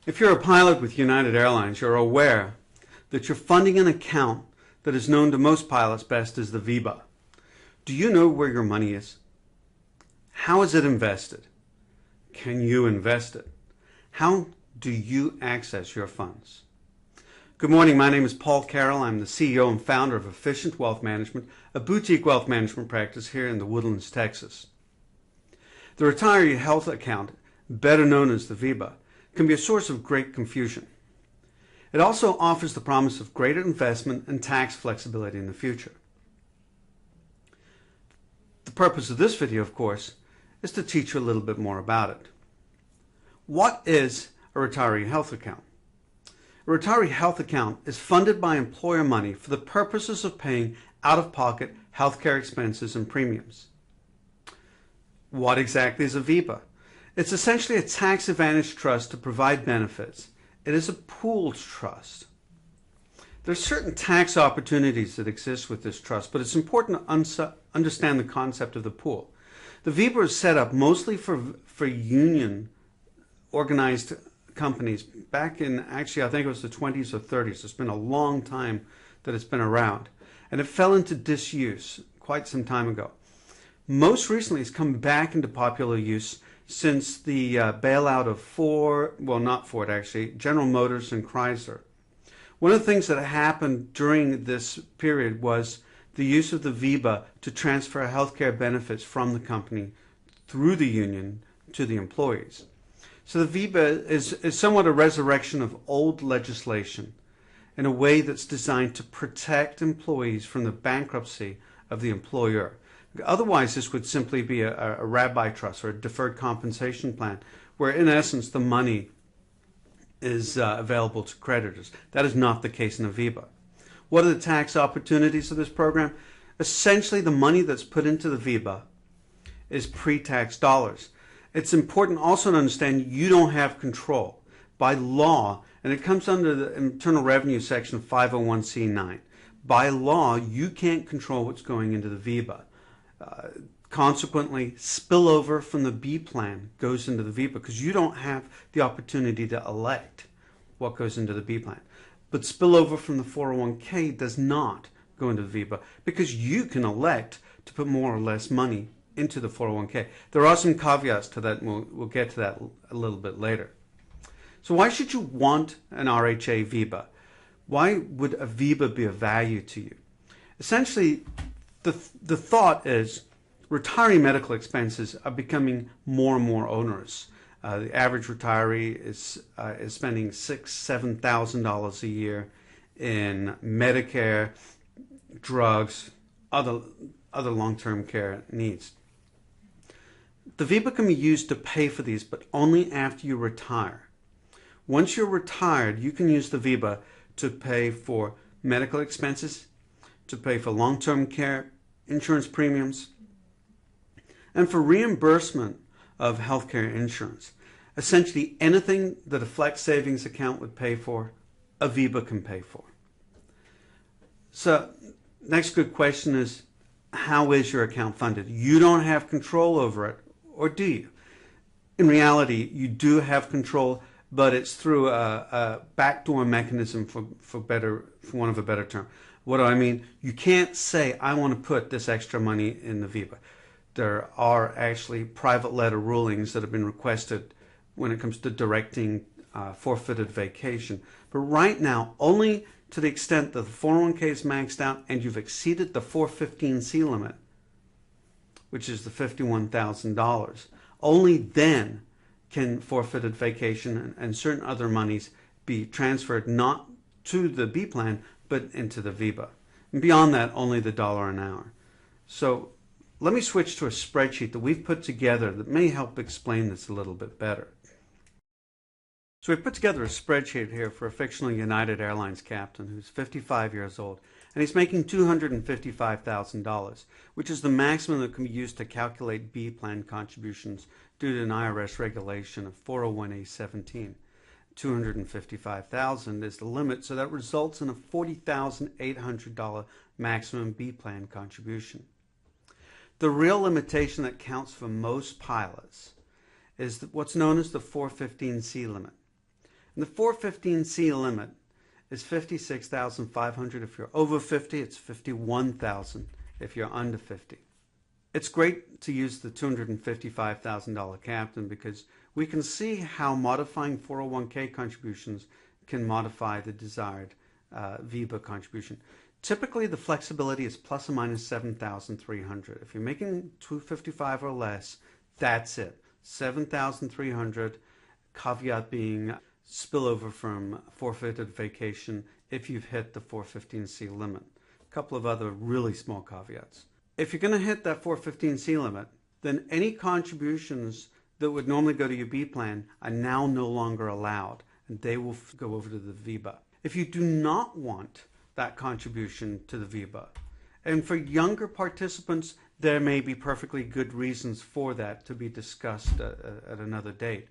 If you're a pilot with United Airlines, you're aware that you're funding an account that is known to most pilots best as the Veba. Do you know where your money is? How is it invested? Can you invest it? How do you access your funds? Good morning, my name is Paul Carroll. I'm the CEO and founder of Efficient Wealth Management, a boutique wealth management practice here in the Woodlands, Texas. The retiree health account, better known as the Veba, can be a source of great confusion. It also offers the promise of greater investment and tax flexibility in the future. The purpose of this video, of course, is to teach you a little bit more about it. What is a retiree health account? A retiree health account is funded by employer money for the purposes of paying out-of-pocket healthcare expenses and premiums. What exactly is a Veba? It's essentially a tax-advantaged trust to provide benefits. It is a pooled trust. There are certain tax opportunities that exist with this trust, but it's important to understand the concept of the pool. The Veba is set up mostly for union organized companies back in, actually, I think it was the 20s or 30s. It's been a long time that it's been around. And it fell into disuse quite some time ago. Most recently, it's come back into popular use since the bailout of General Motors and Chrysler. One of the things that happened during this period was the use of the Veba to transfer healthcare benefits from the company through the union to the employees. So the Veba is somewhat a resurrection of old legislation in a way that's designed to protect employees from the bankruptcy of the employer. Otherwise, this would simply be a rabbi trust or a deferred compensation plan, where in essence the money is available to creditors. That is not the case in a Veba. What are the tax opportunities of this program? Essentially, the money that's put into the Veba is pre-tax dollars. It's important also to understand you don't have control. By law, and it comes under the Internal Revenue Section 501c9, by law, you can't control what's going into the Veba. Consequently, spillover from the B plan goes into the Veba because you don't have the opportunity to elect what goes into the B plan. But spillover from the 401k does not go into the Veba because you can elect to put more or less money into the 401k. There are some caveats to that, and we'll get to that a little bit later. So why should you want an RHA Veba? Why would a Veba be of value to you? Essentially, the thought is retiree medical expenses are becoming more and more onerous. The average retiree is spending $6,000–7,000 a year in Medicare, drugs, other long-term care needs. The Veba can be used to pay for these, but only after you retire. Once you're retired, you can use the Veba to pay for medical expenses, to pay for long-term care, insurance premiums, and for reimbursement of healthcare insurance. Essentially, anything that a flex savings account would pay for, a Veba can pay for. So, next good question is, how is your account funded? You don't have control over it, or do you? In reality, you do have control, but it's through a backdoor mechanism, for want of a better term. What do I mean? You can't say, I want to put this extra money in the Veba. There are actually private letter rulings that have been requested when it comes to directing forfeited vacation. But right now, only to the extent that the 401k is maxed out and you've exceeded the 415c limit, which is the $51,000, only then can forfeited vacation and certain other monies be transferred not to the B plan, but into the Veba. And beyond that, only the dollar an hour. So let me switch to a spreadsheet that we've put together that may help explain this a little bit better. So we've put together a spreadsheet here for a fictional United Airlines captain who's 55 years old, and he's making $255,000, which is the maximum that can be used to calculate B plan contributions due to an IRS regulation of 401A17. $255,000 is the limit, so that results in a $40,800 maximum B plan contribution. The real limitation that counts for most pilots is what's known as the 415C limit. And the 415C limit is $56,500 if you're over 50. It's $51,000 if you're under 50. It's great to use the $255,000 captain because we can see how modifying 401k contributions can modify the desired VEBA contribution. Typically, the flexibility is plus or minus $7,300. If you're making $255 or less, that's it. $7,300, caveat being spillover from forfeited vacation if you've hit the 415C limit. A couple of other really small caveats. If you're going to hit that 415C limit, then any contributions that would normally go to your B plan are now no longer allowed, and they will go over to the VEBA. If you do not want that contribution to the VEBA, and for younger participants, there may be perfectly good reasons for that to be discussed at another date.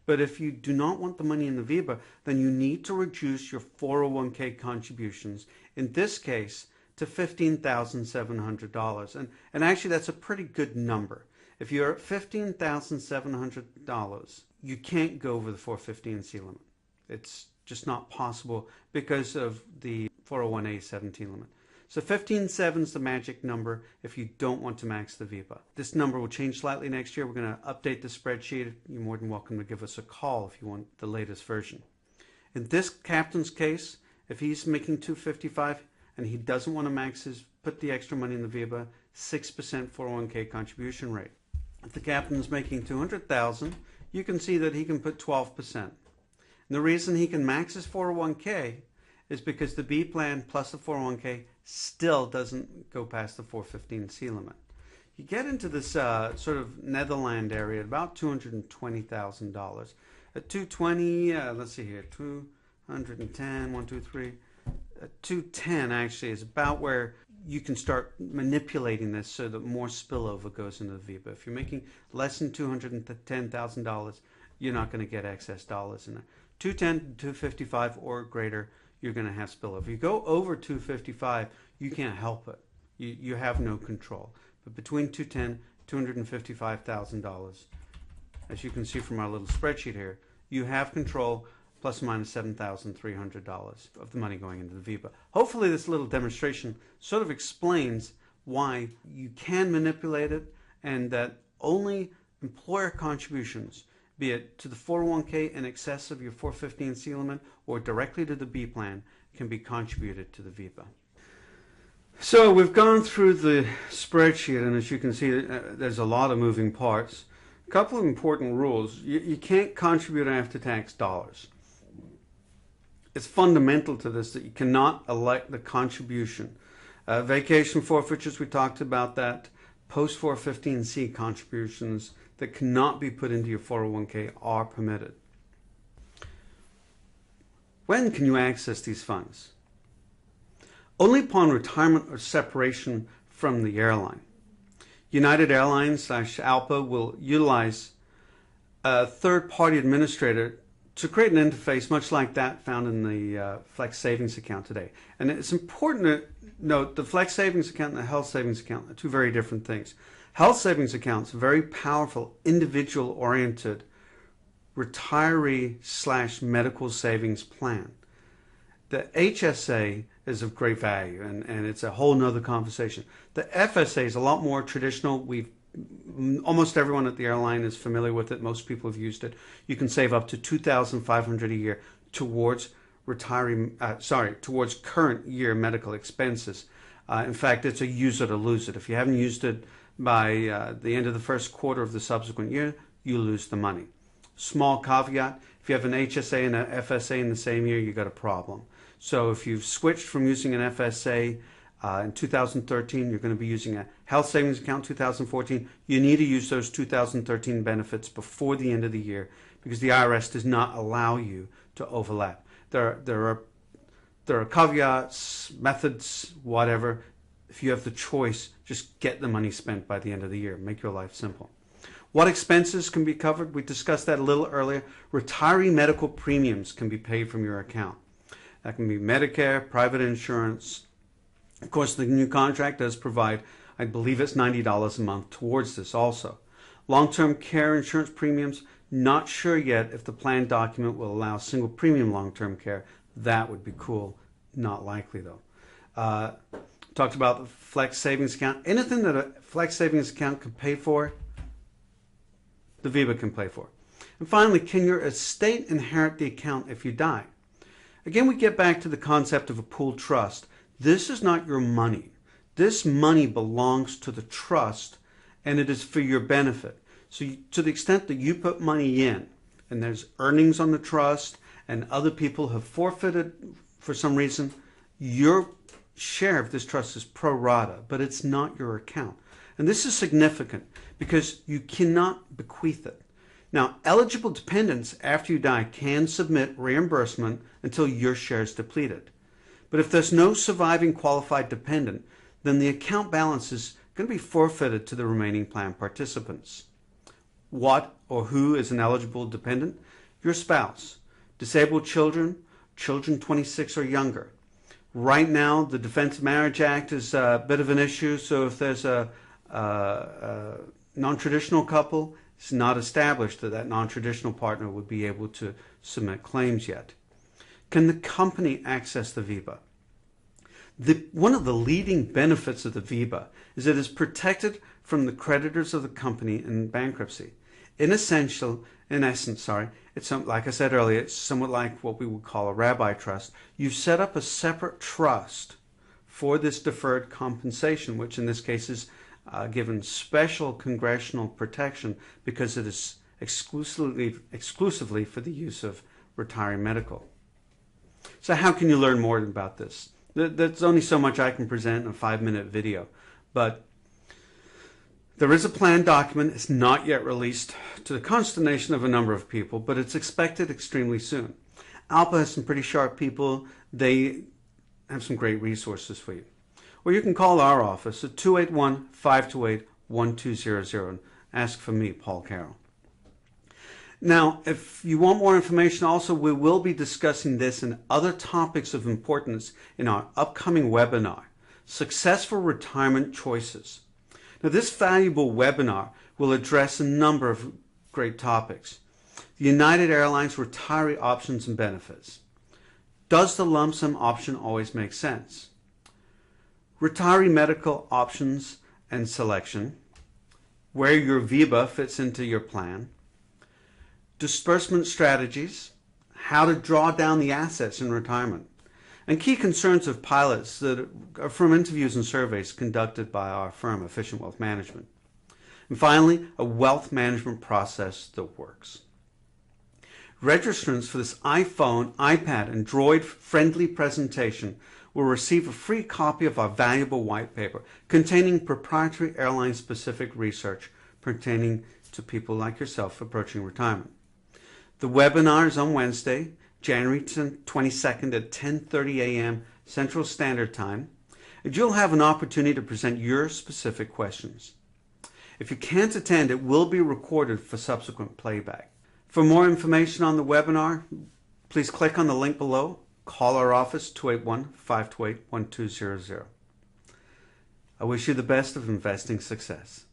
But if you do not want the money in the VEBA, then you need to reduce your 401k contributions, in this case, to $15,700. And actually, that's a pretty good number. If you're at $15,700, you can't go over the 415C limit. It's just not possible because of the 401A17 limit. So 15.7 is the magic number if you don't want to max the VEBA. This number will change slightly next year. We're going to update the spreadsheet. You're more than welcome to give us a call if you want the latest version. In this captain's case, if he's making $255 and he doesn't want to put the extra money in the VEBA, 6% 401k contribution rate. If the captain's making $200,000, you can see that he can put 12%. And the reason he can max his 401k is because the B plan plus the 401k still doesn't go past the 415C limit. You get into this sort of Netherlands area at about $220,000. At 220, let's see here, 210, 1, 2, 3. 210 actually is about where you can start manipulating this so that more spillover goes into the VEBA. If you're making less than $210,000, you're not going to get excess dollars in there. 210 to 255 or greater, you're going to have spillover. If you go over 255, you can't help it. You have no control. But between 210 $255,000, as you can see from our little spreadsheet here, you have control plus or minus $7,300 of the money going into the VEBA. Hopefully this little demonstration sort of explains why you can manipulate it and that only employer contributions, be it to the 401k in excess of your 415C limit or directly to the B plan, can be contributed to the VEBA. So we've gone through the spreadsheet, and as you can see, there's a lot of moving parts. A couple of important rules. You can't contribute after-tax dollars. It's fundamental to this that you cannot elect the contribution. Vacation forfeitures, we talked about that. Post-415C contributions that cannot be put into your 401k are permitted. When can you access these funds? Only upon retirement or separation from the airline. United Airlines / ALPA will utilize a third-party administrator to create an interface much like that found in the Flex Savings Account today. And it's important to note the Flex Savings Account and the Health Savings Account are two very different things. Health Savings Account is a very powerful, individual-oriented retiree / medical savings plan. The HSA is of great value, and it's a whole nother conversation. The FSA is a lot more traditional. Almost everyone at the airline is familiar with it. Most people have used it. You can save up to $2,500 a year towards towards current year medical expenses. In fact, it's a use it or lose it. If you haven't used it by the end of the first quarter of the subsequent year, you lose the money. Small caveat: if you have an HSA and an FSA in the same year, you got a problem. So if you've switched from using an FSA in 2013, you're going to be using a health savings account 2014. You need to use those 2013 benefits before the end of the year because the IRS does not allow you to overlap. There are caveats, methods, whatever. If you have the choice, just get the money spent by the end of the year. Make your life simple. What expenses can be covered? We discussed that a little earlier. Retiree medical premiums can be paid from your account. That can be Medicare, private insurance. Of course, the new contract does provide, I believe it's $90 a month towards this also. Long-term care insurance premiums, Not sure yet if the plan document will allow single premium long-term care. That would be cool. Not likely though. Talked about the flex savings account. Anything that a flex savings account could pay for, the Veba can pay for. And finally, can your estate inherit the account if you die? Again, we get back to the concept of a pooled trust. This is not your money. This money belongs to the trust, and it is for your benefit. So to the extent that you put money in, and there's earnings on the trust, and other people have forfeited for some reason, your share of this trust is pro rata, but it's not your account. And this is significant because you cannot bequeath it. Now, eligible dependents after you die can submit reimbursement until your share is depleted. But if there's no surviving qualified dependent, then the account balance is going to be forfeited to the remaining plan participants. What or who is an eligible dependent? Your spouse, disabled children, children 26 or younger. Right now, the Defense of Marriage Act is a bit of an issue, so if there's a non-traditional couple, it's not established that that non-traditional partner would be able to submit claims yet. Can the company access the Veba? One of the leading benefits of the Veba is it is protected from the creditors of the company in bankruptcy. In essence, it's like I said earlier, it's somewhat like what we would call a rabbi trust. You've set up a separate trust for this deferred compensation, which in this case is given special congressional protection because it is exclusively for the use of retiring medical. So how can you learn more about this? There's only so much I can present in a 5-minute video, but there is a plan document. It's not yet released, to the consternation of a number of people, but it's expected extremely soon. ALPA has some pretty sharp people. They have some great resources for you. Or you can call our office at 281-528-1200 and ask for me, Paul Carroll. Now, if you want more information, also we will be discussing this and other topics of importance in our upcoming webinar, Successful Retirement Choices. Now, this valuable webinar will address a number of great topics. The United Airlines retiree options and benefits. Does the lump sum option always make sense? Retiree medical options and selection. Where your Veba fits into your plan. Disbursement strategies. How to draw down the assets in retirement. And key concerns of pilots that are from interviews and surveys conducted by our firm, Efficient Wealth Management. And finally, a wealth management process that works. Registrants for this iPhone, iPad, and Droid-friendly presentation will receive a free copy of our valuable white paper containing proprietary airline-specific research pertaining to people like yourself approaching retirement. The webinar is on Wednesday, January 22nd at 10:30 a.m. Central Standard Time, and you'll have an opportunity to present your specific questions. If you can't attend, it will be recorded for subsequent playback. For more information on the webinar, please click on the link below. Call our office, 281-528-1200. I wish you the best of investing success.